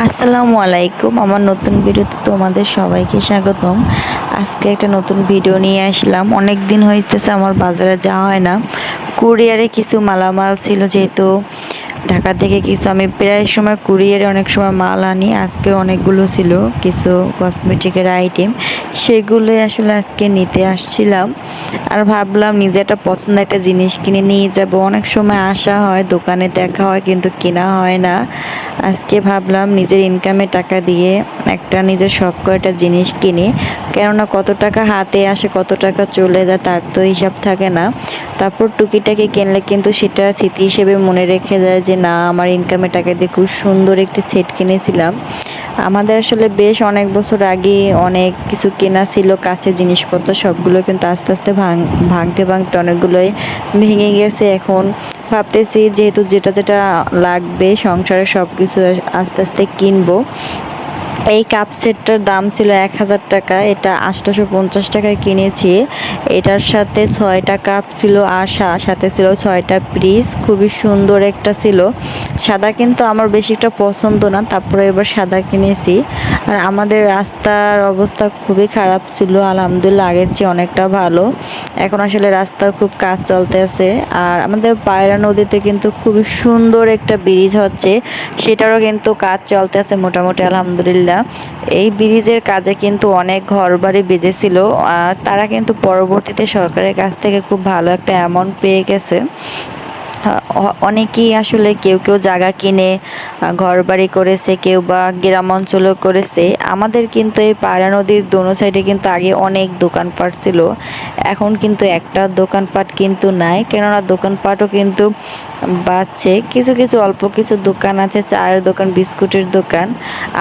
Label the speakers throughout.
Speaker 1: আসসালামু আলাইকুম। আমার নতুন ভিডিওতে তোমাদের সবাইকে স্বাগতম। আজকে একটা নতুন ভিডিও নিয়ে আসলাম। অনেক দিন হইতেছে আমার বাজারে যাওয়া হয় না। কুরিয়ারে কিছু মালামাল ছিল, যেহেতু ঢাকা থেকে কিছু আমি প্রায় সময় কুরিয়ারে অনেক সময় মাল আনি। আজকে অনেকগুলো ছিল কিছু কসমেটিকের আইটেম, সেগুলোই আসলে আজকে নিতে আসছিলাম। আর ভাবলাম নিজে একটা পছন্দের একটা জিনিস কিনে নিয়ে যাব। অনেক সময় আসা হয়, দোকানে দেখা হয়, কিন্তু কেনা হয় না। আজকে ভাবলাম নিজের ইনকামের টাকা দিয়ে একটা নিজের শখ করে একটা জিনিস কিনি। কেননা কত টাকা হাতে আসে, কত টাকা চলে যায় তার তো হিসাব থাকে না। তারপর টুকিটাকি কিনলে কিন্তু সেটা স্মৃতি হিসেবে মনে রেখে যায় যে না, আমার ইনকামের টাকা দিয়ে খুব সুন্দর একটি সেট কিনেছিলাম। আমাদের আসলে বেশ অনেক বছর আগে অনেক কিছু কেনা ছিল, কাছের জিনিসপত্র সবগুলো কিন্তু আস্তে আস্তে ভাঙতে ভাঙতে অনেকগুলোই ভেঙে গেছে। এখন ভাবতেছি যেহেতু যেটা যেটা লাগবে সংসারে সব কিছু আস্তে আস্তে কিনবো। এই কাপ সেটটার দাম ছিল 1000 টাকা, এটা 850 টাকায় কিনেছি। এটার সাথে 6টা কাপ ছিল আর সাথে ছিল 6টা পিস। খুবই সুন্দর একটা ছিল। সাদা কিন্তু আমার বেশি একটা পছন্দ না, তারপরে এবার সাদা কিনেছি। আর আমাদের রাস্তার অবস্থা খুবই খারাপ ছিল, আলহামদুলিল্লাহ আগের চেয়ে অনেকটা ভালো। এখন আসলে রাস্তার খুব কাজ চলতেছে। আর আমাদের পায়রা নদীতে কিন্তু খুবই সুন্দর একটা ব্রিজ হচ্ছে, সেটারও কিন্তু কাজ চলতেছে মোটামুটি আলহামদুলিল্লাহ। এই ব্রিজের কাজে কিন্তু অনেক ঘরবাড়ি বেজেছিল, আর তারা কিন্তু পরবর্তীতে সরকারের কাছ থেকে খুব ভালো একটা অ্যামাউন্ট পেয়ে গেছে। অনেকেই আসলে কেউ কেউ জায়গা কিনে ঘরবাড়ি করেছে, কেউ বা গ্রাম অঞ্চলও করেছে। আমাদের কিন্তু এই পায়রা নদীর দোনো সাইডে কিন্তু আগে অনেক দোকানপাট ছিল, এখন কিন্তু একটা দোকানপাট কিন্তু নাই। কেননা দোকানপাটও কিন্তু বাড়ছে, কিছু কিছু অল্প কিছু দোকান আছে, চায়ের দোকান, বিস্কুটের দোকান।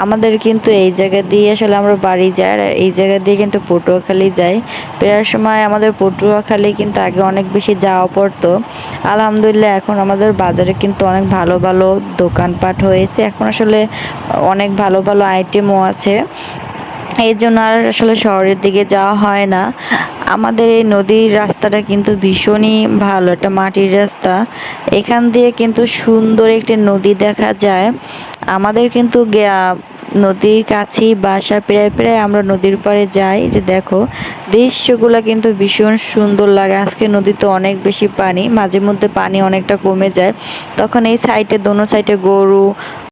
Speaker 1: আমাদের কিন্তু এই জায়গা দিয়ে আসলে আমরা বাড়ি যাই, আর এই জায়গা দিয়ে কিন্তু পটুয়াখালী যাই। প্রায় সময় আমাদের পটুয়াখালী কিন্তু আগে অনেক বেশি যাওয়া পড়তো। আলহামদুলিল্লাহ এখন আমাদের বাজারে কিন্তু অনেক ভালো ভালো দোকানপাট হয়েছে, এখন আসলে অনেক ভালো ভালো আইটেমও আছে। এই জন্য আর আসলে শহরের দিকে যাওয়া হয় না। আমাদের এই নদীর রাস্তাটা কিন্তু ভীষণই ভালো, একটা মাটির রাস্তা। এখান দিয়ে কিন্তু সুন্দর একটি নদী দেখা যায়। আমাদের কিন্তু নদীর কাছেই বাসা, প্রায় প্রায় আমরা নদীর পাড়ে যাই। যে দেখো দৃশ্যগুলো কিন্তু ভীষণ সুন্দর লাগে। আজকে নদীতে অনেক বেশি পানি, মাঝে মধ্যে পানি অনেকটা কমে যায়, তখন এই সাইডে দোনো সাইডে গরু